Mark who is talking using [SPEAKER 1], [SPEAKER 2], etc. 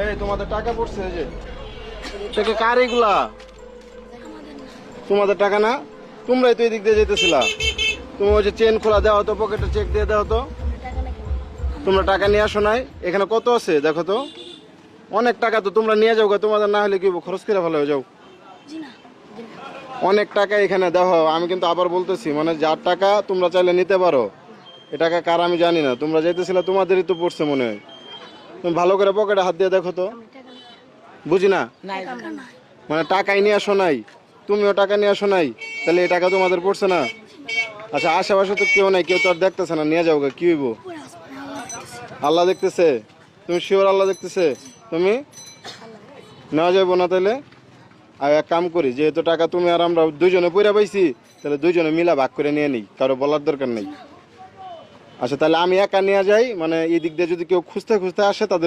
[SPEAKER 1] এই তোমাদের টাকা পড়ছে এই যে টাকা কার এগুলা? তোমাদের টাকা না? তোমরাই তো এদিক দিয়ে যেতেছিলা। তুমি ওই যে চেন খোলা দাও তো, পকেটে চেক দিয়ে দাও তো। তোমরা টাকা নিয়ে আসো নাই? এখানে কত আছে দেখো তো। অনেক টাকা তো, তোমরা নিয়ে যাও গা, তোমাদের না হলে কি হবো, খরচ করে ভালো হয়ে যাও। অনেক টাকা এখানে দেখো, আমি কিন্তু আবার বলতেছি, মানে যার টাকা তোমরা চাইলে নিতে পারো। এ টাকা কার আমি জানি না, তোমরা যাইতেছিলে তোমাদেরই তো পড়ছে মনে হয়। তুমি ভালো করে পকেটে হাত দিয়ে দেখো তো। বুঝি না, মানে টাকাই নিয়ে আসো নাই, তুমিও টাকা নিয়ে আসো নাই, তাহলে এই টাকা তোমাদের পড়ছে না? আচ্ছা আশেপাশে তো কেউ নাই, কেউ তো আর দেখতেছে না, নিয়ে যাও গা, কি হইব? আল্লাহ দেখতেছে? তুমি শিওর আল্লাহ দেখতেছে? তুমি নেওয়া যাবো না তাহলে? আর এক কাম করি, যেহেতু টাকা তুমি আর আমরা দুইজনে পয়রা পাইছি, তাহলে দুইজনে মিলা ভাগ করে নিয়ে নিই, কারো বলার দরকার নেই। আচ্ছা তাহলে আমি একা নিয়ে যাই, মানে এই দিক দিয়ে যদি কেউ খুঁজতে খুঁজতে আসে তাদের